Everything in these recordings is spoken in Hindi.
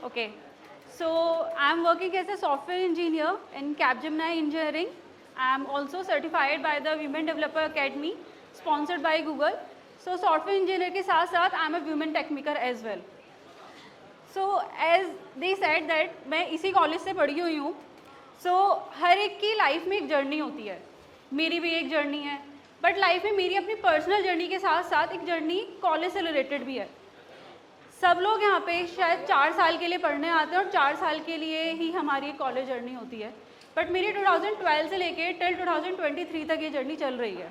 Okay, so I'm working as a software engineer in Capgemini Engineering. I'm also certified by the Women Developer Academy, sponsored by Google. So software engineer के साथ साथ I'm a women tech maker as well. So as they said that मैं इसी कॉलेज से पढ़ी हुई हूँ. So हर एक की लाइफ में एक जर्नी होती है. मेरी भी एक जर्नी है. बट लाइफ में मेरी अपनी पर्सनल जर्नी के साथ साथ एक जर्नी कॉलेज से रिलेटेड भी है. सब लोग यहाँ पे शायद 4 साल के लिए पढ़ने आते हैं और 4 साल के लिए ही हमारी कॉलेज जर्नी होती है. बट मेरी 2012 से लेके टिल 2023 तक ये जर्नी चल रही है.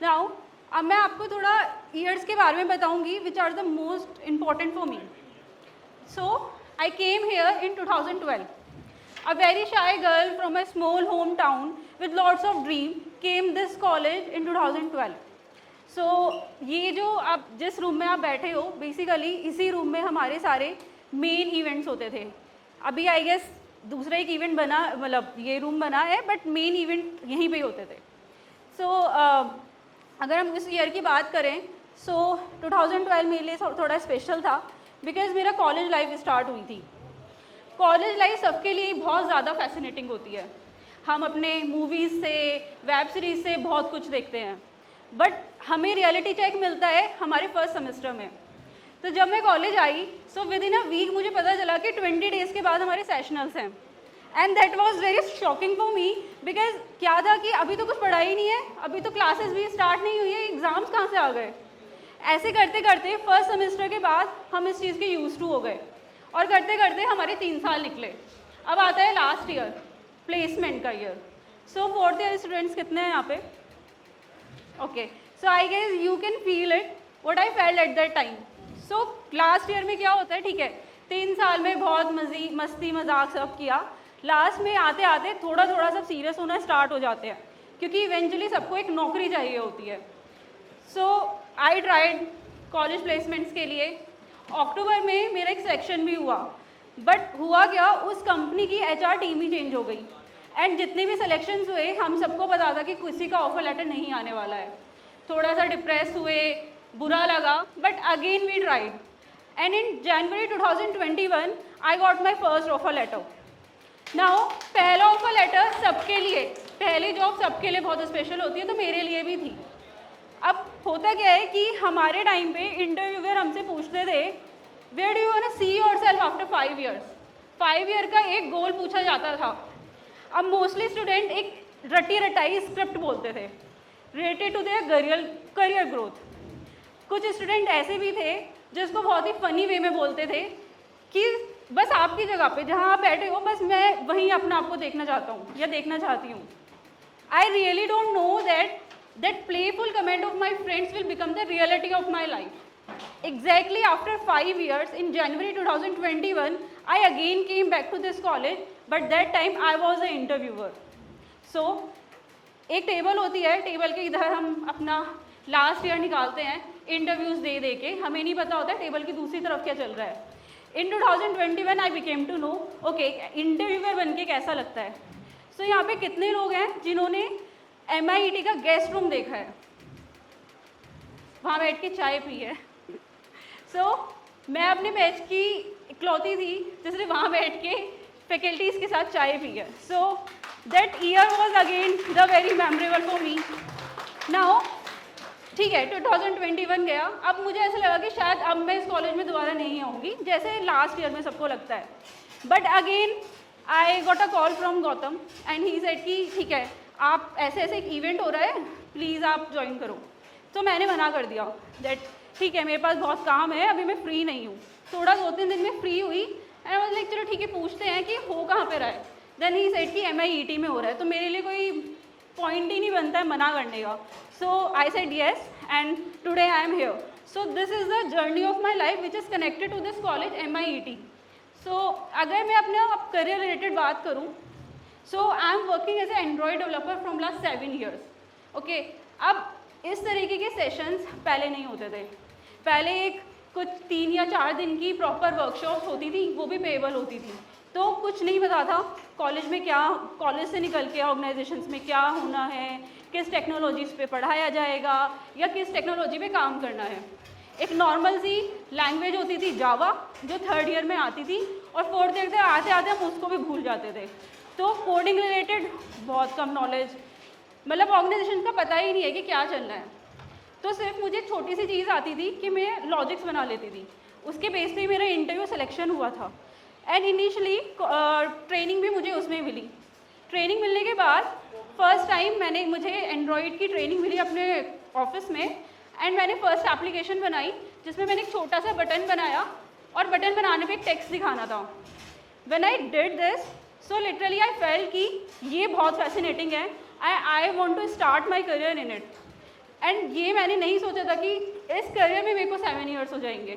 नाउ अब मैं आपको थोड़ा ईयर्स के बारे में बताऊंगी which are the most important for me. So I came here in 2012. A very shy girl from a small hometown with lots of dream came this college in 2012. So ये जो आप जिस रूम में आप बैठे हो बेसिकली इसी रूम में हमारे सारे मेन इवेंट्स होते थे. अभी आई गेस दूसरा एक इवेंट बना, मतलब ये रूम बना है, बट मेन इवेंट यहीं पे ही होते थे. सो अगर हम इस ईयर की बात करें सो 2012 मेरे लिए थोड़ा स्पेशल था बिकॉज मेरा कॉलेज लाइफ स्टार्ट हुई थी. कॉलेज लाइफ सबके लिए बहुत ज़्यादा फैसिनेटिंग होती है. हम अपने मूवीज़ से, वेब सीरीज़ से बहुत कुछ देखते हैं, बट हमें रियलिटी चेक मिलता है हमारे फर्स्ट सेमेस्टर में. तो जब मैं कॉलेज आई so within a week मुझे पता चला कि 20 डेज़ के बाद हमारे सेशनल्स हैं. And that was very shocking for me because क्या था कि अभी तो कुछ पढ़ा ही नहीं है, अभी तो क्लासेस भी स्टार्ट नहीं हुई है, एग्ज़ाम्स कहाँ से आ गए. ऐसे करते करते फर्स्ट सेमेस्टर के बाद हम इस चीज़ के यूज टू हो गए और करते करते हमारे 3 साल निकले. अब आता है लास्ट ईयर, प्लेसमेंट का year. So fourth year students कितने हैं यहाँ पे? Okay, so I guess you can feel it what I felt at that time. So last year में क्या होता है, ठीक है 3 साल में बहुत मस्ती मजाक सब किया. लास्ट में आते आते थोड़ा थोड़ा सब सीरियस होना स्टार्ट हो जाते हैं क्योंकि इवेंचुअली सबको एक नौकरी चाहिए होती है. सो आई ट्राइड कॉलेज प्लेसमेंट्स के लिए. अक्टूबर में मेरा एक सेक्शन भी हुआ, बट हुआ क्या, उस कंपनी की HR टीम ही चेंज हो गई. एंड जितने भी सिलेक्शंस हुए हम सबको पता था कि किसी का ऑफर लेटर नहीं आने वाला है. थोड़ा सा डिप्रेस हुए, बुरा लगा, but again we tried. And in January 2021 I got my first offer letter. Now पहला ऑफर लेटर सबके लिए, पहली जॉब सबके लिए बहुत स्पेशल होती है, तो मेरे लिए भी थी. अब होता क्या है कि हमारे टाइम पे इंटरव्यूअर हमसे पूछते थे where do you want to see yourself after 5 years. 5 year का एक गोल पूछा जाता था. अब मोस्टली स्टूडेंट एक रटी रटाई स्क्रिप्ट बोलते थे related to their career growth. कुछ स्टूडेंट ऐसे भी थे जिसको बहुत ही फनी वे में बोलते थे कि बस आपकी जगह पे जहाँ आप बैठे हो बस मैं वहीं अपने आप को देखना चाहता हूँ या देखना चाहती हूँ. I really don't know that playful comment of my friends will become the reality of my life. Exactly after 5 years in January 2021 I again came back to this college, but that time I was an interviewer. So एक टेबल होती है, टेबल के इधर हम अपना लास्ट ईयर निकालते हैं इंटरव्यूज़ दे दे के. हमें नहीं पता होता है टेबल की दूसरी तरफ क्या चल रहा है. In 2021 I became to know okay interviewer बन के कैसा लगता है. सो यहाँ पे कितने लोग हैं जिन्होंने MIT का गेस्ट रूम देखा है, वहाँ बैठ के चाय पी है. सो मैं अपने बैच की इकलौती थी जिसने वहाँ बैठ के फैकल्टीज़ के साथ चाय पी है. So that year was again the very memorable for me. Now ठीक है 2021 गया. अब मुझे ऐसा लगा कि शायद अब मैं इस कॉलेज में दोबारा नहीं आऊँगी जैसे लास्ट ईयर में सबको लगता है. But again I got a call from Gautam and he said कि ठीक है आप ऐसे ऐसे एक इवेंट हो रहा है प्लीज़ आप ज्वाइन करो. तो मैंने मना कर दिया दैट ठीक है मेरे पास बहुत काम है, अभी मैं फ्री नहीं हूँ. थोड़ा 2-3 दिन में फ्री हुई एंड आई वाज लाइक चलो ठीक है पूछते हैं कि हो कहाँ पे रहा है. देन ही सेड कि MIT में हो रहा है. तो मेरे लिए कोई पॉइंट ही नहीं बनता है मना करने का. So I said yes and today I am here. So this is the journey of my life which is connected to this college MIT. सो अगर मैं अपने करियर रिलेटेड बात करूँ so I am working as a android developer from last 7 years. Okay, अब इस तरीके के सेशंस पहले नहीं होते थे. पहले एक कुछ 3 या 4 दिन की प्रॉपर वर्कशॉप्स होती थी, वो भी पेएबल होती थी. तो कुछ नहीं पता था कॉलेज में क्या, कॉलेज से निकल के ऑर्गेनाइजेशंस में क्या होना है, किस टेक्नोलॉजीज़ पे पढ़ाया जाएगा या किस टेक्नोलॉजी पे काम करना है. एक नॉर्मल सी लैंग्वेज होती थी जावा, जो 3rd ईयर में आती थी, और 4th ईयर से आते आते हम उसको भी भूल जाते थे। तो कोडिंग रिलेटेड बहुत कम नॉलेज, मतलब ऑर्गेनाइजेशन का पता ही नहीं है कि क्या चल रहा है। तो सिर्फ मुझे छोटी सी चीज़ आती थी कि मैं लॉजिक्स बना लेती थी, उसके बेस पे मेरा इंटरव्यू सिलेक्शन हुआ था। एंड इनिशियली ट्रेनिंग भी मुझे उसमें मिली। ट्रेनिंग मिलने के बाद फर्स्ट टाइम मुझे एंड्रॉयड की ट्रेनिंग मिली अपने ऑफिस में, एंड मैंने फर्स्ट एप्लीकेशन बनाई जिसमें मैंने एक छोटा सा बटन बनाया, और बटन बनाने पे एक टेक्स्ट दिखाना था। When I did this, so literally I felt कि ये बहुत फैसिनेटिंग है, I want to start my career in it. And ये मैंने नहीं सोचा था कि इस करियर में मेरे को 7 ईयर्स हो जाएंगे।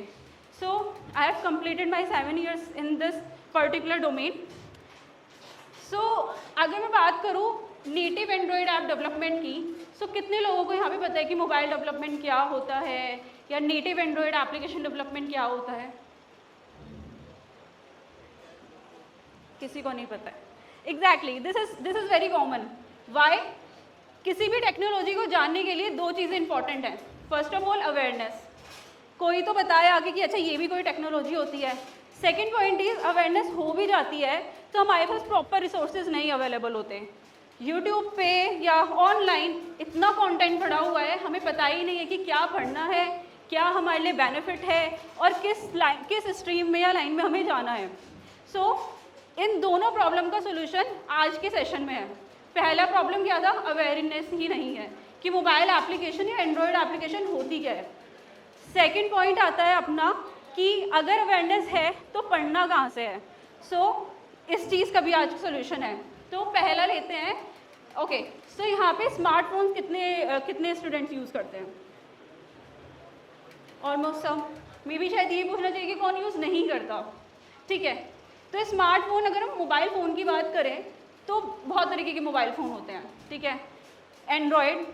So I have completed my 7 years in this particular domain. So अगर मैं बात करूँ नेटिव एंड्रॉयड ऐप डेवलपमेंट की, सो कितने लोगों को यहाँ पे पता है कि मोबाइल डेवलपमेंट क्या होता है, या नेटिव एंड्रॉयड एप्लीकेशन डेवलपमेंट क्या होता है? किसी को नहीं पता है। Exactly, this is very common. Why? किसी भी टेक्नोलॉजी को जानने के लिए 2 चीज़ें इंपॉर्टेंट हैं। फर्स्ट ऑफ ऑल अवेयरनेस, कोई तो बताए आगे कि अच्छा ये भी कोई टेक्नोलॉजी होती है। सेकेंड पॉइंट इज अवेयरनेस हो भी जाती है तो हमारे पास प्रॉपर रिसोर्सेज नहीं अवेलेबल होते। यूट्यूब पे या ऑनलाइन इतना कंटेंट पड़ा हुआ है, हमें पता ही नहीं है कि क्या पढ़ना है, क्या हमारे लिए बेनिफिट है, और किस स्ट्रीम में या लाइन में हमें जाना है। सो इन दोनों प्रॉब्लम का सोल्यूशन आज के सेशन में है। पहला प्रॉब्लम क्या था? अवेयरनेस ही नहीं है कि मोबाइल एप्लीकेशन या एंड्रॉयड एप्लीकेशन होती क्या है। सेकेंड पॉइंट आता है अपना कि अगर अवेयरनेस है तो पढ़ना कहाँ से है। सो इस चीज़ का भी आज सोल्यूशन है। तो पहला लेते हैं। ओके, सो यहाँ पे स्मार्टफोन कितने स्टूडेंट्स यूज़ करते हैं? ऑलमोस्ट सब। मे भी शायद ये पूछना चाहिए कि कौन यूज़ नहीं करता। ठीक है, तो स्मार्टफोन, अगर हम मोबाइल फ़ोन की बात करें तो बहुत तरीके के मोबाइल फ़ोन होते हैं। ठीक है, एंड्रॉयड,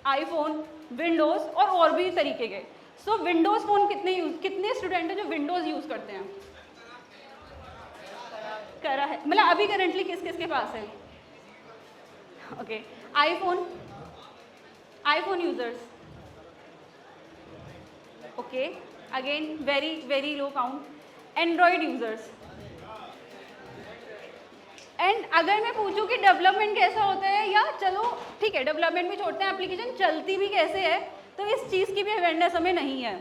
आईफोन, विंडोज़ और भी तरीके के। सो विंडोज़ फ़ोन कितने स्टूडेंट हैं जो विंडोज़ यूज़ करते हैं? करा है, मतलब अभी करंटली किस किस के पास है? Okay, iPhone users. Okay, again very low count. Android users. And अगर मैं पूछूं कि डेवलपमेंट कैसा होता है, या चलो ठीक है डेवलपमेंट भी छोड़ते हैं, एप्लीकेशन चलती भी कैसे है, तो इस चीज़ की भी अवेयरनेस हमें नहीं है।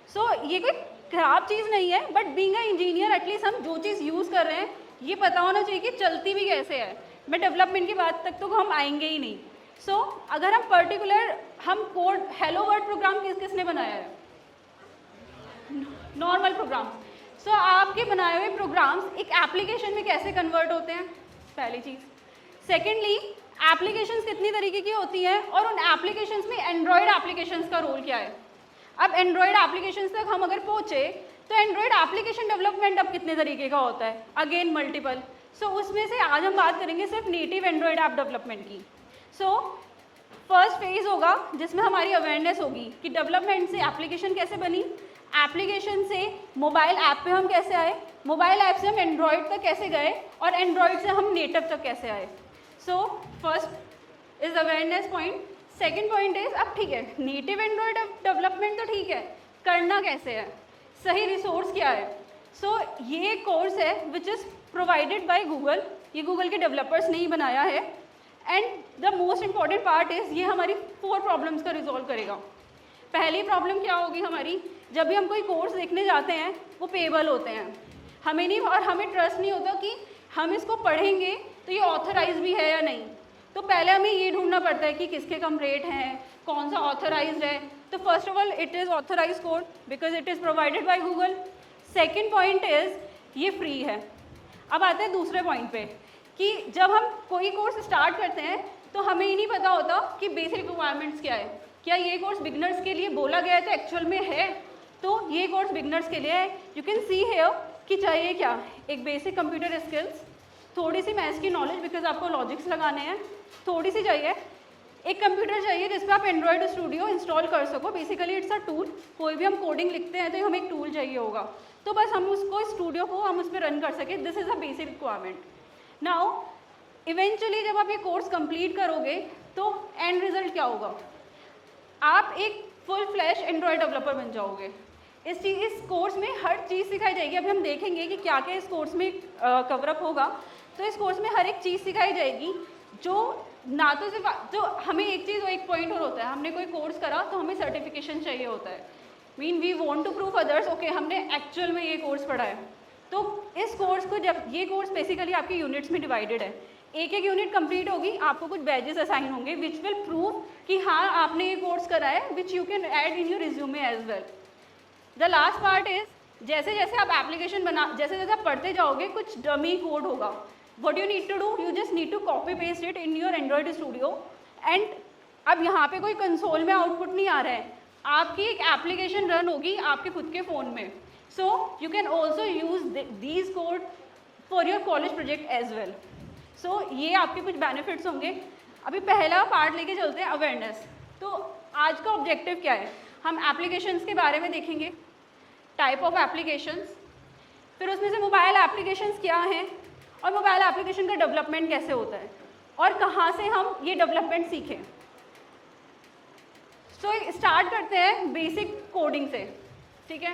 सो ये कोई खराब चीज़ नहीं है, but being a engineer at least हम जो चीज़ यूज़ कर रहे हैं ये पता होना चाहिए कि चलती भी कैसे है। मैं डेवलपमेंट की बात तक तो हम आएंगे ही नहीं। सो अगर हम particular code, hello world program किसने बनाया है? Normal programme. सो आपके बनाए हुए प्रोग्राम्स एक एप्लीकेशन में कैसे कन्वर्ट होते हैं? पहली चीज़। सेकेंडली, एप्लीकेशंस कितनी तरीके की होती हैं, और उन एप्लीकेशंस में एंड्रॉयड एप्लीकेशंस का रोल क्या है? अब एंड्रॉयड एप्लीकेशंस तक हम अगर पहुँचे तो एंड्रॉयड एप्लीकेशन डेवलपमेंट अब कितने तरीके का होता है? Again multiple. सो उसमें से आज हम बात करेंगे सिर्फ नेटिव एंड्रॉयड ऐप डेवलपमेंट की। सो फर्स्ट फेज होगा जिसमें हमारी अवेयरनेस होगी कि डेवलपमेंट से एप्लीकेशन कैसे बनी, एप्लीकेशन से मोबाइल ऐप पे हम कैसे आए, मोबाइल ऐप से हम एंड्रॉयड तक कैसे गए, और एंड्रॉयड से हम नेटिव तक कैसे आए। So first is awareness point. Second point is, अब ठीक है नेटिव एंड्रॉयड डेवलपमेंट तो ठीक है, करना कैसे है, सही रिसोर्स क्या है? सो ये कोर्स है which is provided by Google. ये गूगल के डेवलपर्स ने ही बनाया है। And the most important part is ये हमारी 4 प्रॉब्लम्स का रिजॉल्व करेगा। पहली प्रॉब्लम क्या होगी हमारी, जब भी हम कोई कोर्स देखने जाते हैं वो पेबल होते हैं, हमें नहीं, और हमें ट्रस्ट नहीं होता कि हम इसको पढ़ेंगे तो ये ऑथराइज भी है या नहीं। तो पहले हमें ये ढूंढना पड़ता है कि किसके कम रेट हैं, कौन सा ऑथराइज्ड है। तो first of all it is authorise code because it is provided by Google. Second point is ये फ्री है। अब आते हैं दूसरे पॉइंट पे कि जब हम कोई कोर्स स्टार्ट करते हैं तो हमें ही नहीं पता होता कि बेसिक रिक्वायरमेंट्स क्या है, क्या ये कोर्स बिगनर्स के लिए बोला गया है तो एक्चुअल में है, तो ये कोर्स बिगनर्स के लिए है। यू कैन सी हियर कि चाहिए क्या, एक बेसिक कंप्यूटर स्किल्स, थोड़ी सी मैथ्स की नॉलेज बिकॉज आपको लॉजिक्स लगाने हैं, थोड़ी सी चाहिए, एक कंप्यूटर चाहिए जिस पर आप एंड्रॉयड स्टूडियो इंस्टॉल कर सको। बेसिकली इट्स अ टूल, कोई भी हम कोडिंग लिखते हैं तो हमें एक टूल चाहिए होगा, तो बस हम उसको स्टूडियो को हम उस पर रन कर सकें। This is a basic requirement. Now eventually जब आप ये कोर्स कंप्लीट करोगे तो एंड रिजल्ट क्या होगा, आप एक फुल फ्लैश एंड्रॉयड डेवलपर बन जाओगे। इस कोर्स में हर चीज़ सिखाई जाएगी। अभी हम देखेंगे कि क्या क्या इस कोर्स में कवरअप होगा। तो इस कोर्स में हर एक चीज़ सिखाई जाएगी, जो ना तो सिर्फ जो हमें एक चीज़ एक पॉइंट और होता है, हमने कोई कोर्स करा तो हमें सर्टिफिकेशन चाहिए होता है, mean we want to prove others okay हमने एक्चुअल में ये कोर्स पढ़ा है। तो इस कोर्स को जब ये कोर्स बेसिकली आपके यूनिट्स में डिवाइडेड है, एक एक यूनिट कंप्लीट होगी, आपको कुछ बैजेस असाइन होंगे विच विल प्रूव कि हाँ आपने ये कोर्स करा है, which you can add in your resume as well. The last part is जैसे जैसे आप एप्लीकेशन जैसे जैसे आप पढ़ते जाओगे कुछ डमी कोड होगा। What you need to do, you just need to copy paste it in your Android Studio and अब यहाँ पे कोई कंसोल में आउटपुट नहीं आ रहा है, आपकी एक एप्लीकेशन रन होगी आपके खुद के फ़ोन में। So you can also use these code for your college project as well. So ये आपके कुछ बेनिफिट्स होंगे। अभी पहला पार्ट लेके चलते हैं अवेयरनेस। तो आज का ऑब्जेक्टिव क्या है, हम एप्लीकेशंस के बारे में देखेंगे, टाइप ऑफ एप्लीकेशंस, फिर उसमें से मोबाइल एप्लीकेशंस क्या हैं और मोबाइल एप्लीकेशन का डेवलपमेंट कैसे होता है और कहाँ से हम ये डेवलपमेंट सीखें। सो स्टार्ट करते हैं बेसिक कोडिंग से, ठीक है।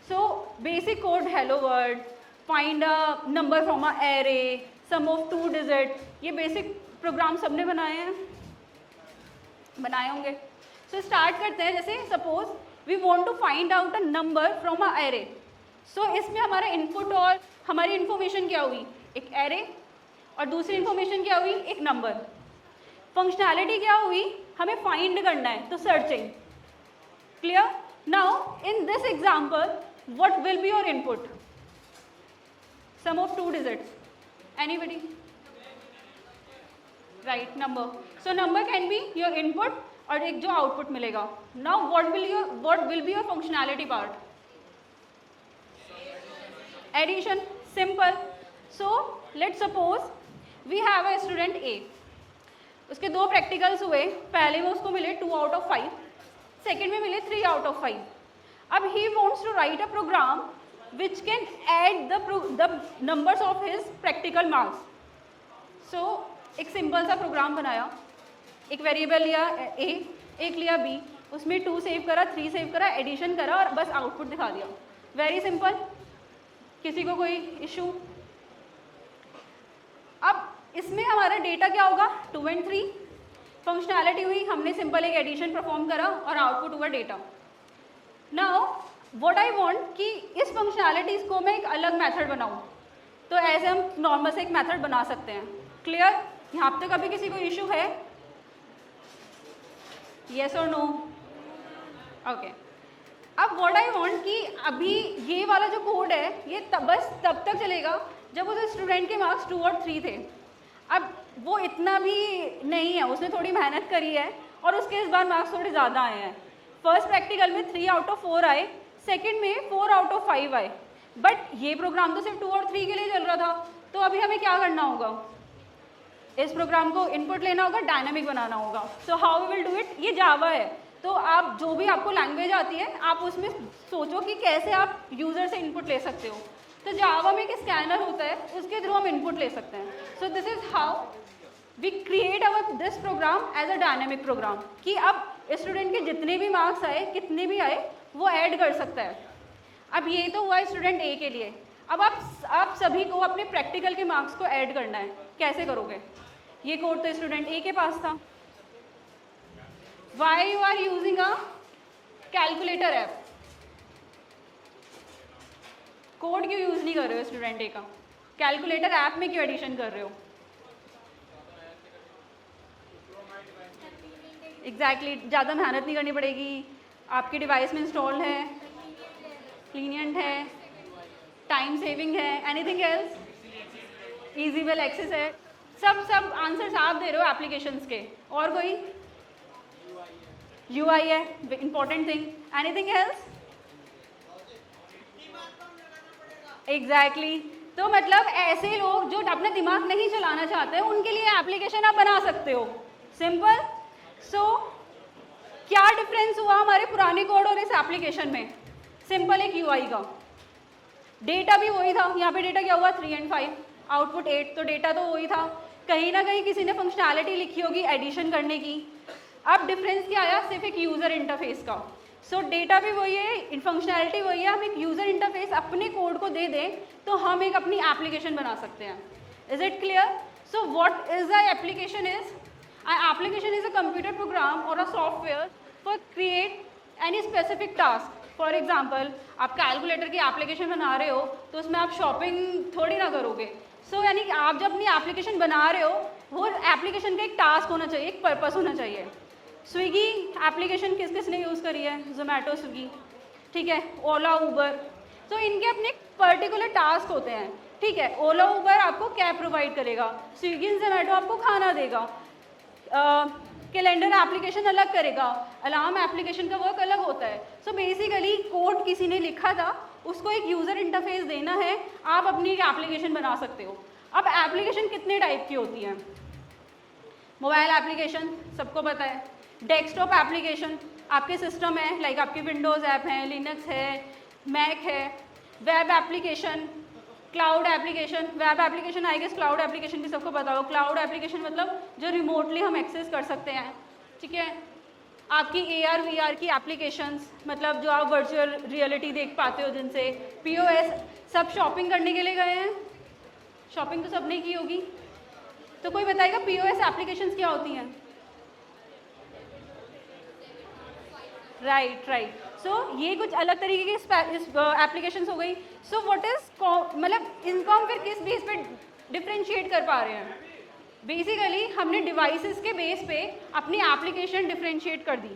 So basic code hello world, find a number from a array, sum of 2 digit, ये बेसिक प्रोग्राम सबने बनाए होंगे। सो स्टार्ट करते हैं, जैसे suppose we want to find out a number from a array. So इसमें हमारा इनपुट और हमारी इन्फॉर्मेशन क्या हुई, एक एरे, और दूसरी इंफॉर्मेशन क्या हुई, एक नंबर। फंक्शनैलिटी क्या हुई, हमें फाइंड करना है तो searching. Clear. Now in this example what will be your input, sum of 2 digits, anybody, right, number. So number can be your input और एक जो आउटपुट मिलेगा। Now what will be your functionality part, addition, simple. So let's suppose we have a student A, उसके 2 प्रैक्टिकल्स हुए, पहले में उसको मिले 2 आउट ऑफ 5, सेकेंड में मिले 3 आउट ऑफ 5। अब he wants to write a program which can add the numbers of his practical marks. So एक सिंपल सा प्रोग्राम बनाया, एक वेरिएबल लिया ए, एक लिया बी, उसमें 2 सेव करा, 3 सेव करा, एडिशन करा और बस आउटपुट दिखा दिया। वेरी सिंपल, किसी को कोई इशू। अब इसमें हमारा डेटा क्या होगा, 2 और 3, फंक्शनैलिटी हुई, हमने सिंपल एक एडिशन परफॉर्म करा और आउटपुट हुआ data. Now what I want कि इस फंक्शनैलिटीज को मैं एक अलग मेथड बनाऊं, तो ऐसे हम नॉर्मल से एक मेथड बना सकते हैं। क्लियर, यहाँ तक अभी किसी को इशू है, येस और नो, ओके। अब व्हाट आई वांट कि अभी ये वाला जो कोड है ये बस तब तक चलेगा जब उस स्टूडेंट के मार्क्स 2 और 3 थे। अब वो इतना भी नहीं है, उसने थोड़ी मेहनत करी है और उसके इस बार मार्क्स थोड़े ज़्यादा आए हैं। फर्स्ट प्रैक्टिकल में 3 आउट ऑफ 4 आए, सेकंड में 4 आउट ऑफ 5 आए, बट ये प्रोग्राम तो सिर्फ 2 और 3 के लिए चल रहा था। तो अभी हमें क्या करना होगा, इस प्रोग्राम को इनपुट लेना होगा, डायनामिक बनाना होगा। So how we will do it, ये जावा है, तो आप जो भी आपको लैंग्वेज आती है आप उसमें सोचो कि कैसे आप यूज़र से इनपुट ले सकते हो। तो जावा में एक स्कैनर होता है, उसके थ्रू हम इनपुट ले सकते हैं। So this is how we create our this program as a dynamic program, कि अब स्टूडेंट के जितने भी मार्क्स आए, कितने भी आए, वो ऐड कर सकता है। अब ये तो हुआ स्टूडेंट ए के लिए। अब आप सभी को अपने प्रैक्टिकल के मार्क्स को ऐड करना है, कैसे करोगे? ये कोड तो स्टूडेंट ए के पास था। Why you are using a calculator app, code क्यों यूज नहीं कर रहे हो स्टूडेंट ए का? कैलकुलेटर ऐप में क्यों एडिशन कर रहे हो? एग्जैक्टली, ज़्यादा मेहनत नहीं करनी पड़ेगी, आपके डिवाइस में इंस्टॉल्ड है, लीनियंट है, टाइम सेविंग है, एनीथिंग एल्स? ईजीवेल एक्सेस है, सब आंसर्स आप दे रहे हो एप्लीकेशंस के। और कोई? UI है, important thing, anything else? Exactly. तो मतलब ऐसे लोग जो अपना दिमाग नहीं चलाना चाहते उनके लिए एप्लीकेशन आप बना सकते हो, सिंपल। सो क्या डिफरेंस हुआ हमारे पुराने कोड और इस एप्लीकेशन में? सिंपल, एक UI का, डेटा भी वही था। यहाँ पे डेटा क्या हुआ, 3 और 5, आउटपुट 8, तो डेटा तो वही था। कहीं ना कहीं किसी ने फंक्शनैलिटी लिखी होगी एडिशन करने की। अब डिफरेंस क्या आया, सिर्फ एक यूज़र इंटरफेस का। सो डेटा भी वही है, फंक्शनैलिटी वही है, हम एक यूज़र इंटरफेस अपने कोड को दे दें तो हम एक अपनी एप्लीकेशन बना सकते हैं. Is it clear? So what is the application is? Application is a computer program और a software for create any specific task. For example, आप कैलकुलेटर की एप्लीकेशन बना रहे हो तो उसमें आप शॉपिंग थोड़ी ना करोगे. सो यानी कि आप जब अपनी एप्लीकेशन बना रहे हो, वो एप्लीकेशन का एक टास्क होना चाहिए, एक पर्पस होना चाहिए. स्विगी एप्लीकेशन किस किस ने यूज़ करी है? जोमेटो, स्विगी, ठीक है, ओला, उबर. तो इनके अपने पर्टिकुलर टास्क होते हैं. ठीक है, ओला उबर आपको कैब प्रोवाइड करेगा, स्विगी एंड जोमेटो आपको खाना देगा, कैलेंडर एप्लीकेशन अलग करेगा, अलार्म एप्लीकेशन का वर्क अलग होता है. सो बेसिकली कोड किसी ने लिखा था, उसको एक यूज़र इंटरफेस देना है, आप अपनी एक एप्लीकेशन बना सकते हो. अब एप्लीकेशन कितने टाइप की होती हैं? मोबाइल एप्लीकेशन सबको पता है, डेस्कटॉप एप्लीकेशन आपके सिस्टम है, लाइक आपकी विंडोज़ ऐप है, लिनक्स है, मैक है, web application, cloud application. Web application I guess cloud application भी सबको पता हो. क्लाउड एप्लीकेशन मतलब जो रिमोटली हम एक्सेस कर सकते हैं. ठीक है, आपकी AR VR की एप्लीकेशंस, मतलब जो आप वर्चुअल रियलिटी देख पाते हो जिनसे. POS, सब शॉपिंग करने के लिए गए हैं, शॉपिंग तो सबने की होगी, तो कोई बताएगा POS एप्लीकेशंस क्या होती हैं? Right right. सो ये कुछ अलग तरीके की एप्लीकेशंस हो गई. सो व्हाट इज, मतलब इनको हम फिर किस बेस पे डिफ्रेंशिएट कर पा रहे हैं? बेसिकली हमने डिवाइसेस के बेस पे अपनी एप्लीकेशन डिफ्रेंशिएट कर दी.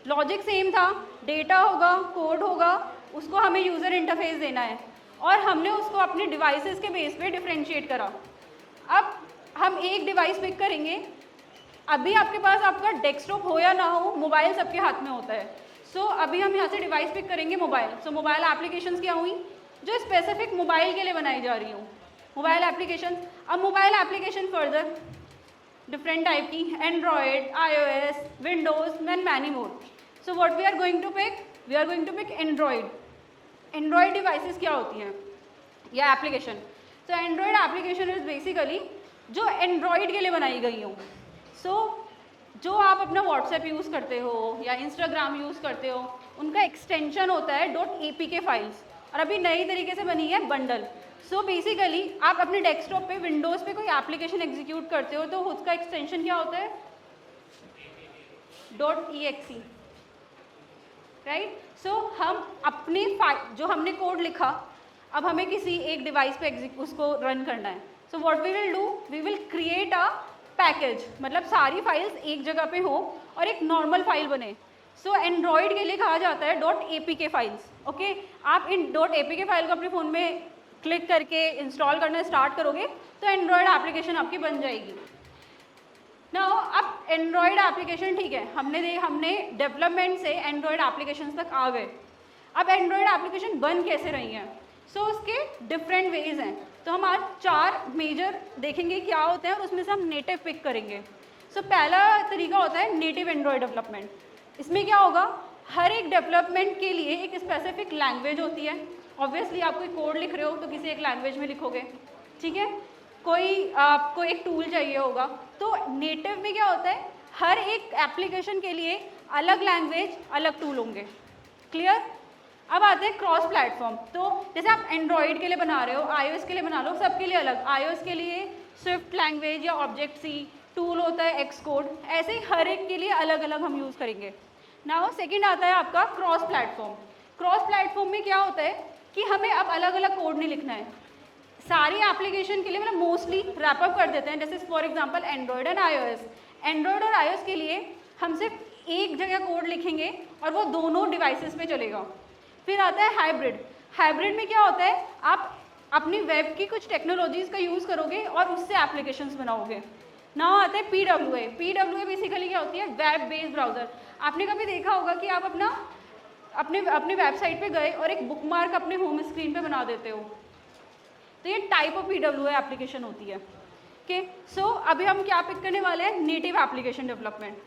लॉजिक सेम था, डेटा होगा, कोड होगा, उसको हमें यूज़र इंटरफेस देना है और हमने उसको अपने डिवाइसेस के बेस पे डिफ्रेंशिएट करा. अब हम एक डिवाइस पिक करेंगे. अभी आपके पास आपका डेस्कटॉप हो या ना हो, मोबाइल सबके हाथ में होता है. सो अभी हम यहाँ से डिवाइस पिक करेंगे मोबाइल. सो मोबाइल एप्लीकेशंस क्या हुई? जो स्पेसिफिक मोबाइल के लिए बनाई जा रही हूँ, मोबाइल एप्लीकेशन. अब mobile application further different type की, android, iOS, Windows and many more. So what we are going to pick? We are going to pick android. Android devices क्या होती हैं या एप्लीकेशन? तो एंड्रॉयड एप्लीकेशन इज बेसिकली जो एंड्रॉयड के लिए बनाई गई हो. सो जो आप अपना व्हाट्सएप यूज़ करते हो या इंस्टाग्राम यूज़ करते हो, उनका एक्सटेंशन होता है .apk फाइल्स, और अभी नई तरीके से बनी है बंडल. सो बेसिकली आप अपने डेस्कटॉप पे, विंडोज़ पे कोई एप्लीकेशन एग्जीक्यूट करते हो तो उसका एक्सटेंशन क्या होता है? .exe. राइट. सो हम अपनी फाइल, जो हमने कोड लिखा, अब हमें किसी एक डिवाइस पे उसको रन करना है. So what we will do, we will create a package, मतलब सारी फाइल्स एक जगह पे हो और एक नॉर्मल फाइल बने. सो एंड्रॉयड के लिए कहा जाता है .apk फाइल्स. ओके, आप इन .apk फाइल को अपने फ़ोन में क्लिक करके इंस्टॉल करना स्टार्ट करोगे तो एंड्रॉयड एप्लीकेशन आपकी बन जाएगी. नाउ अब एंड्रॉयड एप्लीकेशन, ठीक है, हमने डेवलपमेंट से एंड्रॉयड एप्लीकेशन तक आ गए. अब एंड्रॉयड एप्लीकेशन बन कैसे रही हैं? सो उसके डिफरेंट वेज हैं. तो हम आज 4 मेजर देखेंगे क्या होते हैं और उसमें से हम नेटिव पिक करेंगे. सो पहला तरीका होता है नेटिव एंड्रॉयड डेवलपमेंट. इसमें क्या होगा, हर एक डेवलपमेंट के लिए एक स्पेसिफिक लैंग्वेज होती है. ऑब्वियसली आप कोई कोड लिख रहे हो तो किसी एक लैंग्वेज में लिखोगे. ठीक है, कोई आपको एक टूल चाहिए होगा. तो नेटिव में क्या होता है, हर एक एप्लीकेशन के लिए अलग लैंग्वेज, अलग टूल होंगे. क्लियर? अब आते हैं क्रॉस प्लेटफॉर्म. तो जैसे आप एंड्रॉयड के लिए बना रहे हो, iOS के लिए बना लो, सबके लिए अलग. iOS के लिए स्विफ्ट लैंग्वेज या ऑब्जेक्ट सी, टूल होता है एक्सकोड, ऐसे ही हर एक के लिए अलग अलग हम यूज़ करेंगे. नाउ सेकंड आता है आपका क्रॉस प्लेटफॉर्म. क्रॉस प्लेटफॉर्म में क्या होता है कि हमें अब अलग अलग कोड नहीं लिखना है. सारी एप्लीकेशन के लिए मतलब मोस्टली रैपअप कर देते हैं. जैसे for example Android and iOS. Android और iOS के लिए हम सिर्फ एक जगह कोड लिखेंगे और वो दोनों डिवाइसेस पे चलेगा. फिर आता है हाइब्रिड. हाइब्रिड में क्या होता है, आप अपनी वेब की कुछ टेक्नोलॉजीज़ का यूज़ करोगे और उससे एप्लीकेशंस बनाओगे. नाउ आता है PWA. PWA बेसिकली क्या होती है, वेब बेस्ड ब्राउज़र. आपने कभी देखा होगा कि आप अपने वेबसाइट पे गए और एक बुकमार्क अपने होम स्क्रीन पे बना देते हो, तो ये टाइप ऑफ PWA एप्लीकेशन होती है. ओके, सो अभी हम क्या पिक करने वाले हैं, native application development.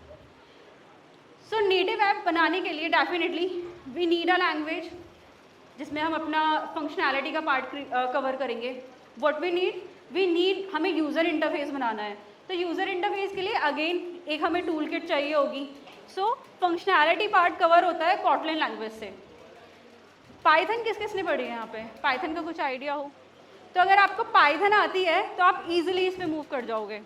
So native app बनाने के लिए definitely we need a language जिसमें हम अपना फंक्शनैलिटी का पार्ट कवर करेंगे. व्हाट वी नीड, हमें यूज़र इंटरफेस बनाना है. तो यूज़र इंटरफेस के लिए अगेन एक हमें टूल किट चाहिए होगी. सो फंक्शनैलिटी पार्ट कवर होता है कॉटलिन लैंग्वेज से। पाइथन किस किसने पढ़ी है यहाँ पे? पाइथन का कुछ आइडिया हो तो अगर आपको पाइथन आती है तो आप इजीली इस पे मूव कर जाओगे,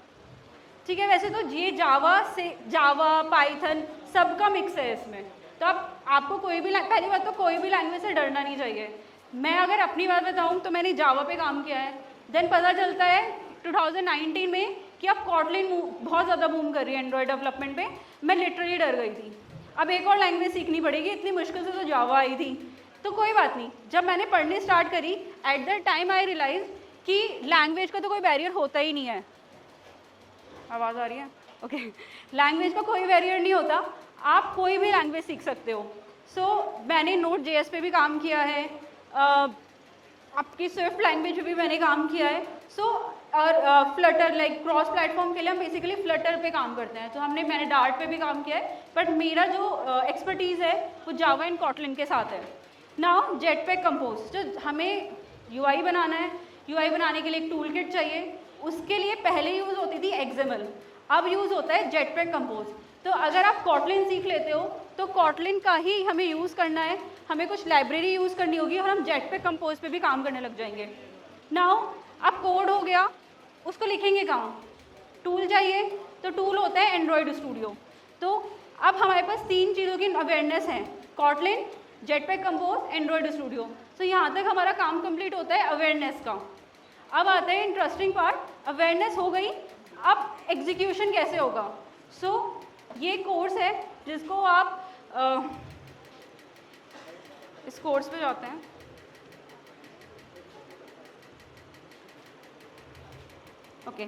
ठीक है। वैसे तो ये जावा पाइथन सबका मिक्स है इसमें, तो आपको कोई भी पहली बात तो कोई भी लैंग्वेज से डरना नहीं चाहिए। मैं अगर अपनी बात बताऊँ तो मैंने जावा पे काम किया है, देन पता चलता है 2019 में कि अब कॉटलिन बहुत ज़्यादा बूम कर रही है एंड्रॉयड डेवलपमेंट पे। मैं लिटरली डर गई थी, अब एक और लैंग्वेज सीखनी पड़ेगी, इतनी मुश्किल से तो जावा आई थी। तो कोई बात नहीं, जब मैंने पढ़नी स्टार्ट करी at that time I realise कि लैंग्वेज का तो कोई बैरियर होता ही नहीं है। आवाज़ आ रही है? ओके लैंग्वेज का कोई बैरियर नहीं होता, आप कोई भी लैंग्वेज सीख सकते हो। सो मैंने Node.js पे भी काम किया है, आपकी स्विफ्ट लैंग्वेज पे भी मैंने काम किया है। सो और फ्लटर लाइक क्रॉस प्लेटफॉर्म के लिए हम बेसिकली फ्लटर पे काम करते हैं, तो मैंने डार्ट पे भी काम किया है, बट मेरा जो एक्सपर्टीज़ है वो जावा एंड कॉटलिन के साथ है। नाउ जेटपैक कंपोज, जो हमें यूआई बनाना है, यूआई बनाने के लिए एक टूल किट चाहिए, उसके लिए पहले यूज़ होती थी XML, अब यूज़ होता है जेटपैक कंपोज। तो अगर आप कॉटलिन सीख लेते हो तो कॉटलिन का ही हमें यूज़ करना है, हमें कुछ लाइब्रेरी यूज़ करनी होगी और हम जेटपैक कंपोज पे भी काम करने लग जाएंगे। नाउ अब कोड हो गया, उसको लिखेंगे कहाँ? टूल चाहिए, तो टूल होता है एंड्रॉयड स्टूडियो। तो अब हमारे पास 3 चीज़ों की अवेयरनेस है, Kotlin, jetpack compose, Android studio. तो यहाँ तक हमारा काम कंप्लीट होता है अवेयरनेस का। अब आता है इंटरेस्टिंग पार्ट, अवेयरनेस हो गई, अब एग्जीक्यूशन कैसे होगा। सो ये कोर्स है जिसको आप इस कोर्स पे जाते हैं, ओके।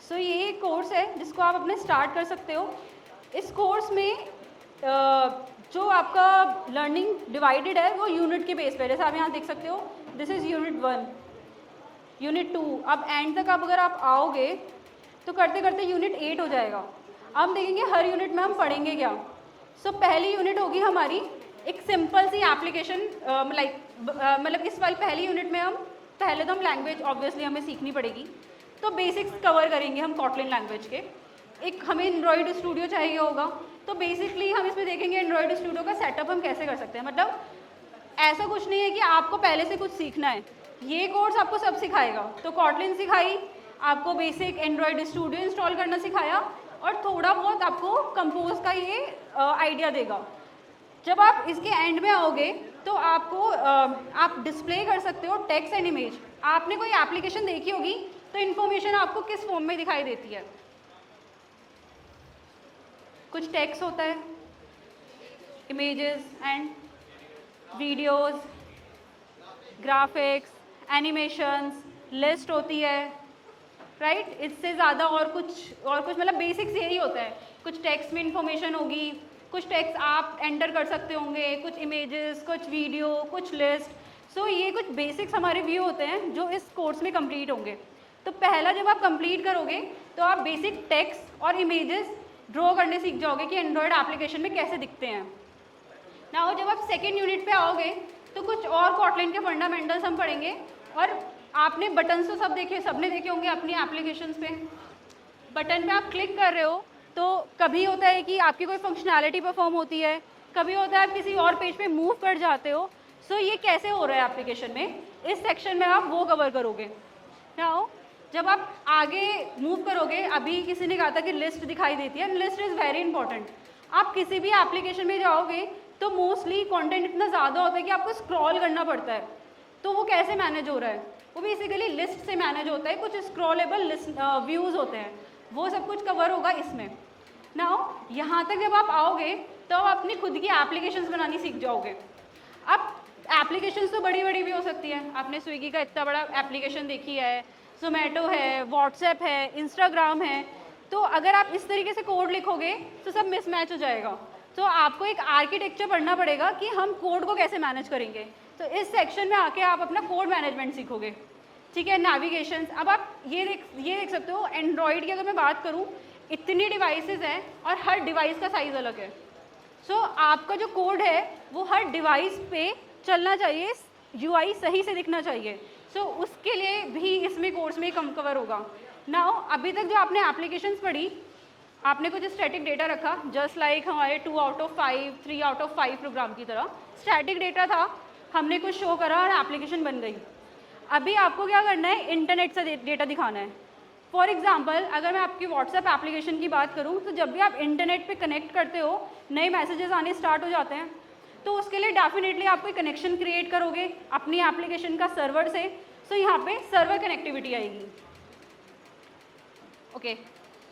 सो ये कोर्स है जिसको आप अपने स्टार्ट कर सकते हो। इस कोर्स में जो आपका लर्निंग डिवाइडेड है वो यूनिट के बेस पे, जैसे आप यहाँ देख सकते हो, दिस इज़ यूनिट 1, यूनिट 2, अब एंड तक आप अगर आप आओगे तो करते करते यूनिट 8 हो जाएगा। अब देखेंगे हर यूनिट में हम पढ़ेंगे क्या। सो पहली यूनिट होगी हमारी एक सिंपल सी एप्लीकेशन, मतलब इस वाली पहली यूनिट में हम पहले तो हम लैंग्वेज ऑब्वियसली हमें सीखनी पड़ेगी, तो बेसिक्स कवर करेंगे हम कॉटलिन लैंग्वेज के। एक हमें एंड्रॉयड स्टूडियो चाहिए होगा, तो बेसिकली हम इसमें देखेंगे एंड्रॉयड स्टूडियो का सेटअप हम कैसे कर सकते हैं। मतलब ऐसा कुछ नहीं है कि आपको पहले से कुछ सीखना है, ये कोर्स आपको सब सिखाएगा। तो कॉटलिन सिखाई, आपको बेसिक एंड्रॉयड स्टूडियो इंस्टॉल करना सिखाया, और थोड़ा बहुत आपको कंपोज का ये आइडिया देगा। जब आप इसके एंड में आओगे तो आपको आप डिस्प्ले कर सकते हो टेक्स्ट एंड इमेज। आपने कोई एप्लीकेशन देखी होगी तो इन्फॉर्मेशन आपको किस फॉर्म में दिखाई देती है? कुछ टेक्स्ट होता है, images and videos, graphics, animations, list होती है, राइट। इससे ज़्यादा और कुछ मतलब बेसिक्स यही होता है। कुछ टेक्स्ट में इंफॉर्मेशन होगी, कुछ टेक्स्ट आप एंटर कर सकते होंगे, कुछ इमेजेस, कुछ वीडियो, कुछ लिस्ट। सो ये कुछ बेसिक्स हमारे व्यू होते हैं जो इस कोर्स में कंप्लीट होंगे। तो पहला जब आप कंप्लीट करोगे तो आप बेसिक टेक्स्ट और इमेजेस ड्रॉ करने सीख जाओगे कि एंड्रॉयड एप्लीकेशन में कैसे दिखते हैं। नाउ जब आप सेकेंड यूनिट पे आओगे तो कुछ और कॉटलिन के फंडामेंटल्स हम पढ़ेंगे। और आपने बटन्स तो सबने देखे होंगे अपनी एप्लीकेशंस पे। बटन पे आप क्लिक कर रहे हो तो कभी होता है कि आपकी कोई फंक्शनैलिटी परफॉर्म होती है, कभी होता है आप किसी और पेज पे मूव कर जाते हो। सो ये कैसे हो रहा है एप्लीकेशन में, इस सेक्शन में आप वो कवर करोगे। नाउ जब आप आगे मूव करोगे, अभी किसी ने कहा था कि लिस्ट दिखाई देती है, लिस्ट इज़ वेरी इंपॉर्टेंट। आप किसी भी एप्लीकेशन में जाओगे तो मोस्टली कंटेंट इतना ज़्यादा होता है कि आपको स्क्रॉल करना पड़ता है। तो वो कैसे मैनेज हो रहा है? वो बेसिकली लिस्ट से मैनेज होता है, कुछ स्क्रॉलेबल लिस्ट व्यूज़ होते हैं, वो सब कुछ कवर होगा इसमें। नाउ यहाँ तक जब आप आओगे तो आप अपनी खुद की एप्लीकेशंस बनानी सीख जाओगे। अब एप्लीकेशंस तो बड़ी बड़ी भी हो सकती है। आपने स्विगी का इतना बड़ा एप्लीकेशन देखी है, जोमेटो है, व्हाट्सएप है, इंस्टाग्राम है। तो अगर आप इस तरीके से कोड लिखोगे तो सब मिसमैच हो जाएगा। तो आपको एक आर्किटेक्चर पढ़ना पड़ेगा कि हम कोड को कैसे मैनेज करेंगे। तो इस सेक्शन में आके आप अपना कोड मैनेजमेंट सीखोगे, ठीक है। नेविगेशन, अब आप ये देख सकते हो, एंड्रॉयड की अगर मैं बात करूँ, इतनी डिवाइसेस हैं और हर डिवाइस का साइज़ अलग है। सो आपका जो कोड है वो हर डिवाइस पे चलना चाहिए, यूआई सही से दिखना चाहिए। सो उसके लिए भी इसमें कोर्स में कम कवर होगा। नाउ अभी तक जो आपने एप्लीकेशंस पढ़ी, आपने कुछ स्टैटिक डेटा रखा, जस्ट लाइक हमारे 2 out of 5, 3 out of 5 program की तरह स्टैटिक डेटा था, हमने कुछ शो करा और एप्लीकेशन बन गई। अभी आपको क्या करना है, इंटरनेट से डेटा दिखाना है। फॉर एग्जाम्पल, अगर मैं आपकी व्हाट्सएप एप्लीकेशन की बात करूँ, तो जब भी आप इंटरनेट पे कनेक्ट करते हो, नए मैसेजेस आने स्टार्ट हो जाते हैं, तो उसके लिए डेफिनेटली आप कोई कनेक्शन क्रिएट करोगे अपनी एप्लीकेशन का सर्वर से। सो यहाँ पे सर्वर कनेक्टिविटी आएगी। ओके,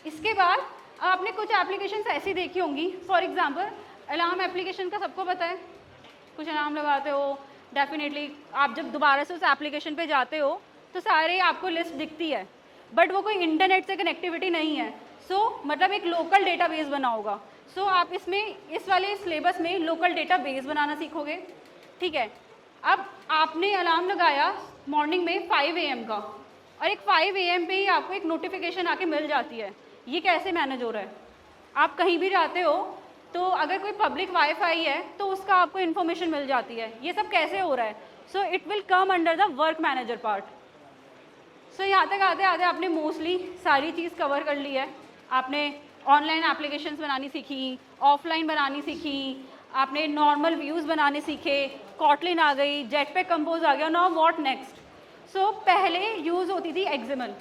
इसके बाद आपने कुछ एप्लीकेशंस ऐसी देखी होंगी, फॉर एग्जांपल अलार्म एप्लीकेशन का सबको पता है, कुछ अलार्म लगाते हो, डेफिनेटली आप जब दोबारा से उस एप्लीकेशन पे जाते हो तो सारे आपको लिस्ट दिखती है, बट वो कोई इंटरनेट से कनेक्टिविटी नहीं है। मतलब एक लोकल डेटाबेस बना होगा। आप इसमें इस वाले सिलेबस में लोकल डेटाबेस बनाना सीखोगे। ठीक है, अब आपने अलार्म लगाया मॉर्निंग में 5 AM का, और एक 5 AM पे ही आपको एक नोटिफिकेशन आके मिल जाती है। ये कैसे मैनेज हो रहा है? आप कहीं भी जाते हो तो अगर कोई पब्लिक वाईफाई है तो उसका आपको इन्फॉर्मेशन मिल जाती है। ये सब कैसे हो रहा है? It will come under the work manager part. यहाँ तक आते आते आपने मोस्टली सारी चीज़ कवर कर ली है। आपने ऑनलाइन एप्लीकेशंस बनानी सीखी, ऑफलाइन बनानी सीखी, आपने नॉर्मल व्यूज़ बनाने सीखे, कॉटलिन आ गई, जेटपैक कंपोज आ गया। Now what next? पहले यूज़ होती थी एक्सएमएल।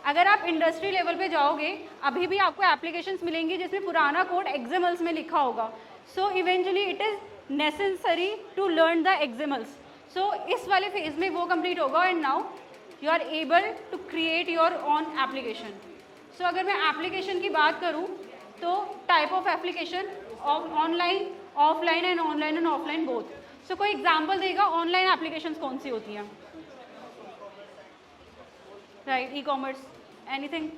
अगर आप इंडस्ट्री लेवल पे जाओगे, अभी भी आपको एप्लीकेशंस मिलेंगी जिसमें पुराना कोड एक्सएमएल्स में लिखा होगा। Eventually it is necessary to learn the XMLs. इस वाले फेज में वो कंप्लीट होगा, and now you are able to create your own application. अगर मैं एप्लीकेशन की बात करूँ तो type of application online, offline and online and offline both. कोई एग्जाम्पल देगा ऑनलाइन एप्लीकेशंस कौन सी होती हैं? Right, e commerce, anything,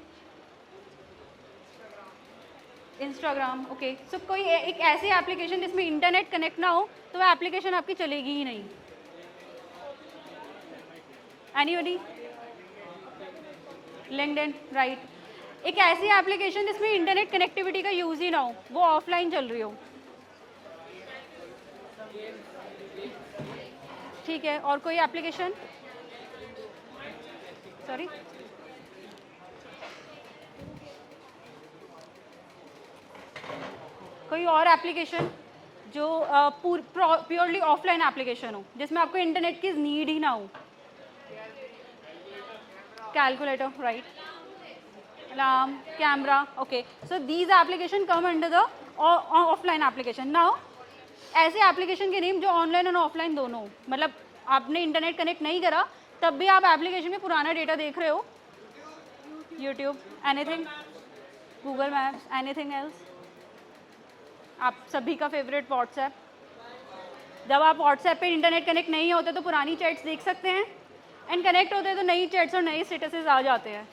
Instagram. Okay, कोई एक ऐसी एप्लीकेशन जिसमें इंटरनेट कनेक्ट ना हो तो वो एप्लीकेशन आपकी चलेगी ही नहीं। एनीबडी? LinkedIn, right. एक ऐसी एप्लीकेशन जिसमें इंटरनेट कनेक्टिविटी का यूज ही ना हो, वो ऑफलाइन चल रही हो। ठीक है, और कोई एप्लीकेशन? सॉरी, कोई और एप्लीकेशन जो प्योरली ऑफलाइन एप्लीकेशन हो, जिसमें आपको इंटरनेट की नीड ही ना हो? Calculator, right, alarm, camera. Okay, these application come under the offline application. Now ऐसे एप्लीकेशन के नेम जो ऑनलाइन और ऑफलाइन दोनों हो, मतलब आपने इंटरनेट कनेक्ट नहीं करा तब भी आप एप्लीकेशन में पुराना डेटा देख रहे हो। YouTube, anything, Google maps, anything else? आप सभी का फेवरेट व्हाट्सएप। जब आप व्हाट्सएप पे इंटरनेट कनेक्ट नहीं होते तो पुरानी चैट्स देख सकते हैं, एंड कनेक्ट होते हैं तो नई चैट्स और नए स्टेटसेस आ जाते हैं।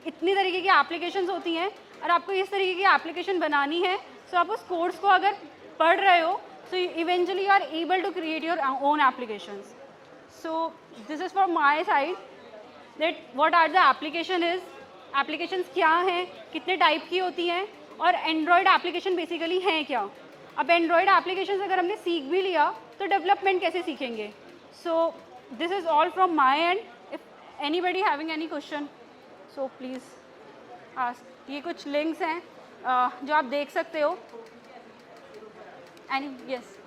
इतनी तरीके की एप्लीकेशंस होती हैं, और आपको इस तरीके की एप्लीकेशन बनानी है। आप उस कोर्स को अगर पढ़ रहे हो, eventually you are able to create your own applications. This is from my side that what are the applications क्या हैं, कितने टाइप की होती हैं, और एंड्रॉयड एप्लीकेशन बेसिकली हैं क्या। अब एंड्रॉयड एप्लीकेशन अगर हमने सीख भी लिया तो डेवलपमेंट कैसे सीखेंगे? This is all from my and. If anybody having any question, please ask. ये कुछ लिंक्स हैं जो आप देख सकते हो। एनी? यस।